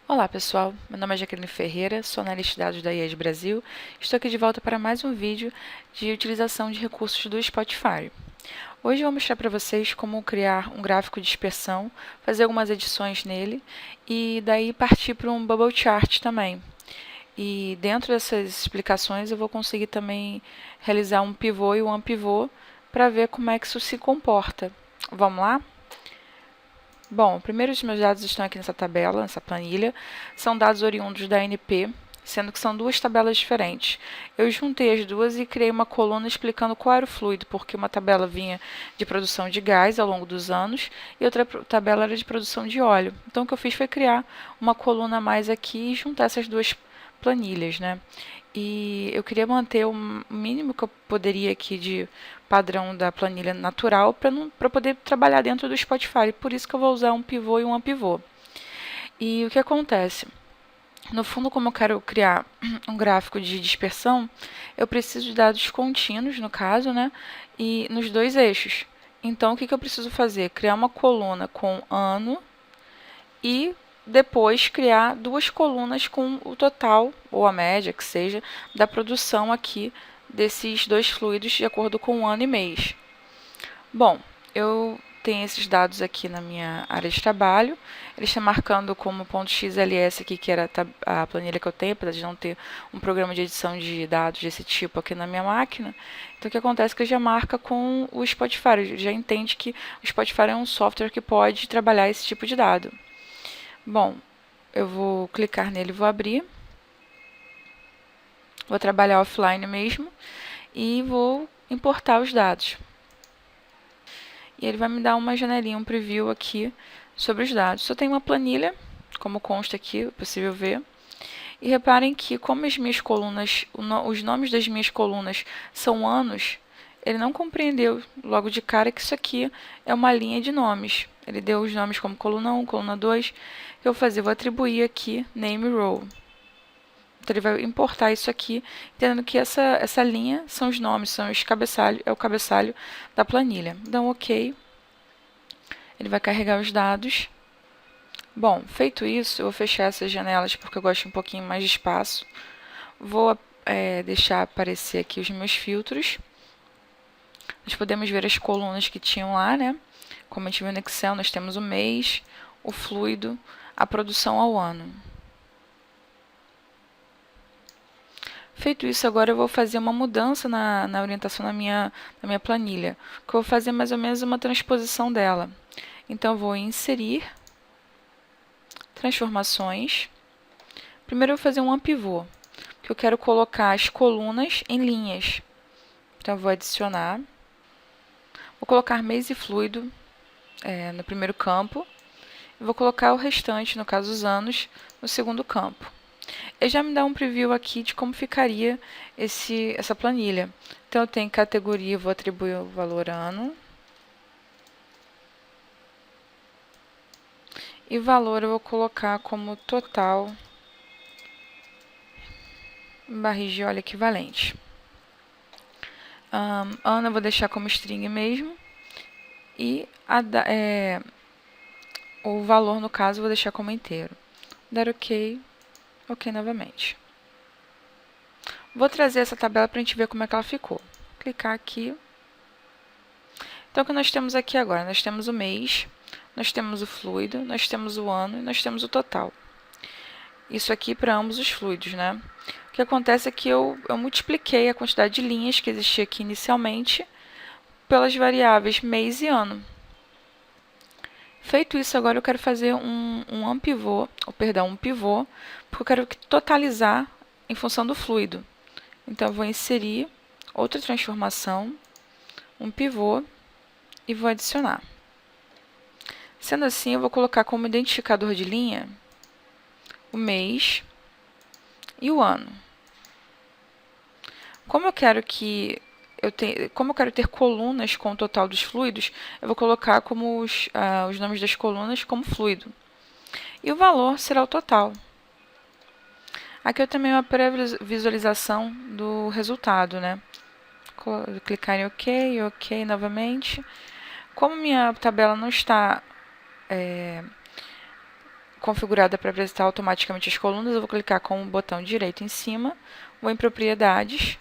Olá pessoal, meu nome é Jaqueline Ferreira, sou analista de dados da IES Brasil. Estou aqui de volta para mais um vídeo de utilização de recursos do Spotify. Hoje eu vou mostrar para vocês como criar um gráfico de dispersão, fazer algumas edições nele e daí partir para um bubble chart também. E dentro dessas explicações eu vou conseguir também realizar um pivô e um unpivô para ver como é que isso se comporta. Vamos lá? Bom, primeiro os meus dados estão aqui nessa tabela, nessa planilha. São dados oriundos da ANP, sendo que são duas tabelas diferentes. Eu juntei as duas e criei uma coluna explicando qual era o fluido, porque uma tabela vinha de produção de gás ao longo dos anos e outra tabela era de produção de óleo. Então o que eu fiz foi criar uma coluna a mais aqui e juntar essas duas planilhas, né? E eu queria manter o mínimo que eu poderia aqui de padrão da planilha natural para poder trabalhar dentro do Spotify. Por isso que eu vou usar um pivô e um pivô. E o que acontece? No fundo, como eu quero criar um gráfico de dispersão, eu preciso de dados contínuos, no caso, né? E nos dois eixos. Então, o que eu preciso fazer? Criar uma coluna com ano e depois criar duas colunas com o total, ou a média que seja, da produção aqui desses dois fluidos de acordo com o ano e mês. Bom, eu tenho esses dados aqui na minha área de trabalho. Ele está marcando como .xls aqui, que era a planilha que eu tenho, apesar de não ter um programa de edição de dados desse tipo aqui na minha máquina. Então, o que acontece é que ele já marca com o Spotify, ele já entende que o Spotify é um software que pode trabalhar esse tipo de dado. Bom, eu vou clicar nele e vou abrir. Vou trabalhar offline mesmo e vou importar os dados. E ele vai me dar uma janelinha, um preview aqui sobre os dados. Só tem uma planilha, como consta aqui, é possível ver. E reparem que, como as minhas colunas, os nomes das minhas colunas são anos, ele não compreendeu logo de cara que isso aqui é uma linha de nomes. Ele deu os nomes como coluna 1, coluna 2. O que eu vou fazer? Eu vou atribuir aqui name row. Então ele vai importar isso aqui, entendendo que essa linha são os nomes, são os cabeçalhos, é o cabeçalho da planilha. Então, ok. Ele vai carregar os dados. Bom, feito isso, eu vou fechar essas janelas porque eu gosto um pouquinho mais de espaço. Vou deixar aparecer aqui os meus filtros. Nós podemos ver as colunas que tinham lá, né? Como a gente viu no Excel, nós temos o mês, o fluido, a produção ao ano. Feito isso, agora eu vou fazer uma mudança na orientação da minha planilha, que eu vou fazer mais ou menos uma transposição dela. Então, eu vou inserir, transformações. Primeiro eu vou fazer um unpivô, que eu quero colocar as colunas em linhas. Então, eu vou adicionar. Vou colocar mês e fluido no primeiro campo. E vou colocar o restante, no caso os anos, no segundo campo. Ele já me dá um preview aqui de como ficaria essa planilha. Então, eu tenho categoria, vou atribuir o valor ano. E valor eu vou colocar como total barris de óleo equivalente. Ano eu vou deixar como string mesmo. E o valor, no caso, eu vou deixar como inteiro. Dar ok, ok novamente. Vou trazer essa tabela para a gente ver como é que ela ficou. Clicar aqui. Então, o que nós temos aqui agora? Nós temos o mês, nós temos o fluido, nós temos o ano e nós temos o total. Isso aqui para ambos os fluidos, né? O que acontece é que eu multipliquei a quantidade de linhas que existia aqui inicialmente pelas variáveis mês e ano. Feito isso, agora eu quero fazer um pivô, porque eu quero totalizar em função do fluido. Então, eu vou inserir outra transformação, um pivô, e vou adicionar. Sendo assim, eu vou colocar como identificador de linha o mês e o ano. Como eu quero ter colunas com o total dos fluidos, eu vou colocar como os nomes das colunas como fluido. E o valor será o total. Aqui eu também uma pré-visualização do resultado, né? Clicar em OK, OK novamente. Como minha tabela não está configurada para apresentar automaticamente as colunas, eu vou clicar com o botão direito em cima, vou em propriedades,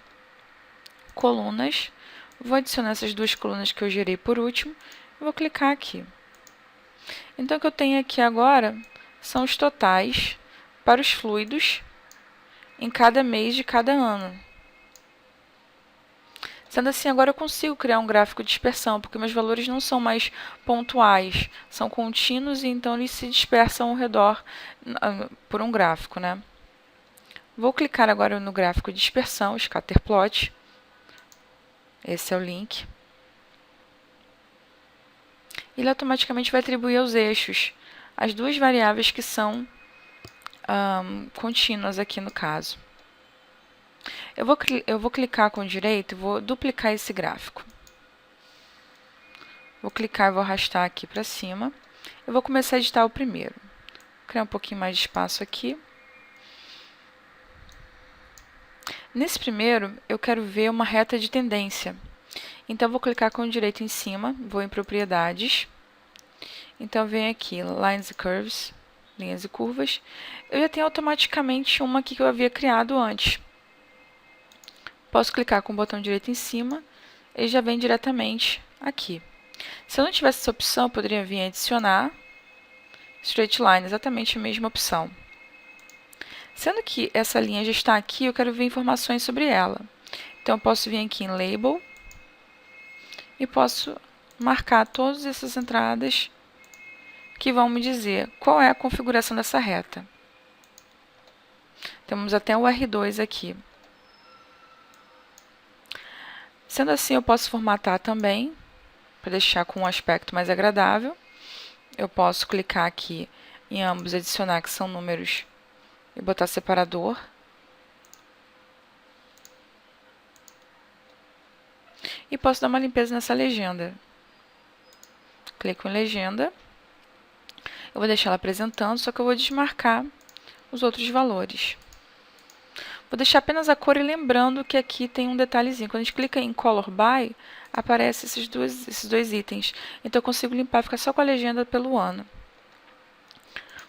colunas, vou adicionar essas duas colunas que eu gerei por último, e vou clicar aqui. Então, o que eu tenho aqui agora são os totais para os fluidos em cada mês de cada ano. Sendo assim, agora eu consigo criar um gráfico de dispersão, porque meus valores não são mais pontuais, são contínuos e então eles se dispersam ao redor por um gráfico, né? Vou clicar agora no gráfico de dispersão, Scatterplot. Esse é o link. Ele automaticamente vai atribuir aos eixos as duas variáveis que são contínuas aqui no caso. Eu vou clicar com o direito e vou duplicar esse gráfico. Vou clicar e vou arrastar aqui para cima. Eu vou começar a editar o primeiro. Vou criar um pouquinho mais de espaço aqui. Nesse primeiro, eu quero ver uma reta de tendência. Então, eu vou clicar com o direito em cima, vou em propriedades. Então, venho aqui, Lines e Curves, linhas e curvas. Eu já tenho automaticamente uma aqui que eu havia criado antes. Posso clicar com o botão direito em cima, ele já vem diretamente aqui. Se eu não tivesse essa opção, eu poderia vir adicionar Straight Line, exatamente a mesma opção. Sendo que essa linha já está aqui, eu quero ver informações sobre ela. Então, eu posso vir aqui em Label e posso marcar todas essas entradas que vão me dizer qual é a configuração dessa reta. Temos até o R2 aqui. Sendo assim, eu posso formatar também, para deixar com um aspecto mais agradável. Eu posso clicar aqui em ambos, adicionar que são números, e botar separador. E posso dar uma limpeza nessa legenda. Clico em legenda. Eu vou deixar ela apresentando, só que eu vou desmarcar os outros valores. Vou deixar apenas a cor e lembrando que aqui tem um detalhezinho. Quando a gente clica em Color By, aparecem esses dois itens. Então, eu consigo limpar, ficar só com a legenda pelo ano.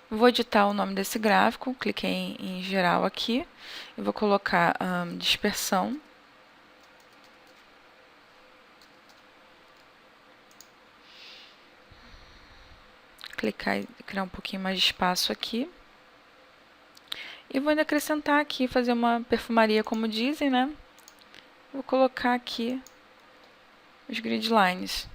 Vou editar o nome desse gráfico, cliquei em geral aqui. E vou colocar dispersão. Clicar e criar um pouquinho mais de espaço aqui. E vou ainda acrescentar aqui, fazer uma perfumaria, como dizem, né? Vou colocar aqui os grid lines.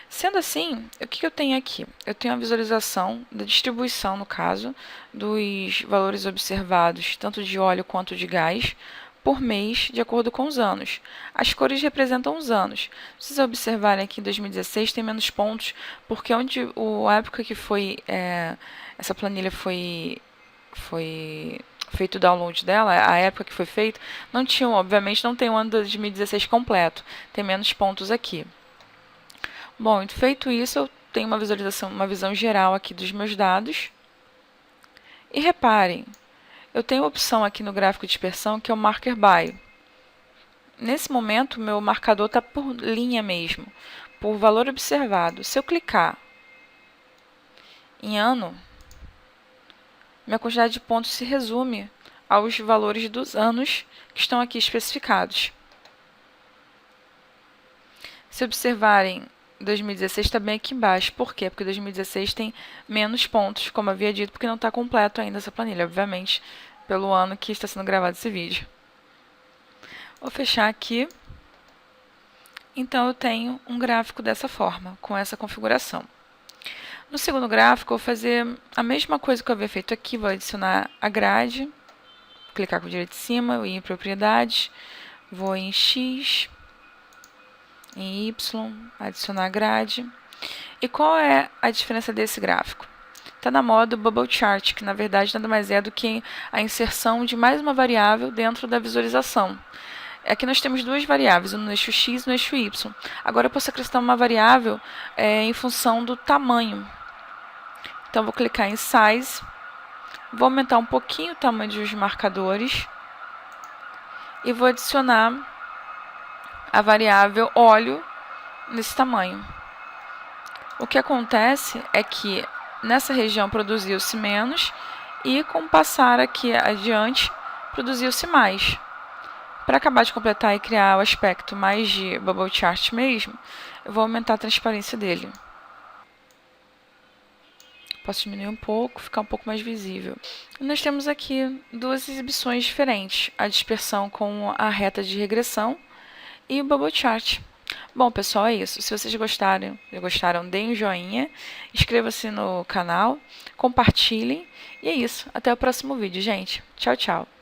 Sendo assim, o que eu tenho aqui? Eu tenho a visualização da distribuição, no caso, dos valores observados, tanto de óleo quanto de gás, por mês, de acordo com os anos. As cores representam os anos. Se vocês observarem aqui em 2016, tem menos pontos, porque a época que essa planilha foi feito o download dela, a época que foi feito, obviamente não tem o ano de 2016 completo, tem menos pontos aqui. Bom, feito isso, eu tenho uma visualização, uma visão geral aqui dos meus dados. E reparem, eu tenho a opção aqui no gráfico de dispersão que é o Marker By. Nesse momento, o meu marcador está por linha mesmo, por valor observado. Se eu clicar em ano, minha quantidade de pontos se resume aos valores dos anos que estão aqui especificados. Se observarem, 2016 está bem aqui embaixo. Por quê? Porque 2016 tem menos pontos, como havia dito, porque não está completo ainda essa planilha, obviamente, pelo ano que está sendo gravado esse vídeo. Vou fechar aqui. Então, eu tenho um gráfico dessa forma, com essa configuração. No segundo gráfico, eu vou fazer a mesma coisa que eu havia feito aqui. Vou adicionar a grade, clicar com o direito em cima, ir em propriedades, vou em X, em Y, adicionar grade. E qual é a diferença desse gráfico? Está na moda o Bubble Chart, que na verdade nada mais é do que a inserção de mais uma variável dentro da visualização. Aqui nós temos duas variáveis, no eixo X e no eixo Y. Agora eu posso acrescentar uma variável em função do tamanho. Então, vou clicar em Size, vou aumentar um pouquinho o tamanho dos marcadores e vou adicionar a variável óleo nesse tamanho. O que acontece é que nessa região produziu-se menos e com o passar aqui adiante produziu-se mais. Para acabar de completar e criar o aspecto mais de bubble chart mesmo, eu vou aumentar a transparência dele. Posso diminuir um pouco, ficar um pouco mais visível. E nós temos aqui duas exibições diferentes, a dispersão com a reta de regressão e o bubble chart. Bom, pessoal, é isso. Se vocês gostaram, deem um joinha, inscreva-se no canal, compartilhem. E é isso. Até o próximo vídeo, gente. Tchau, tchau.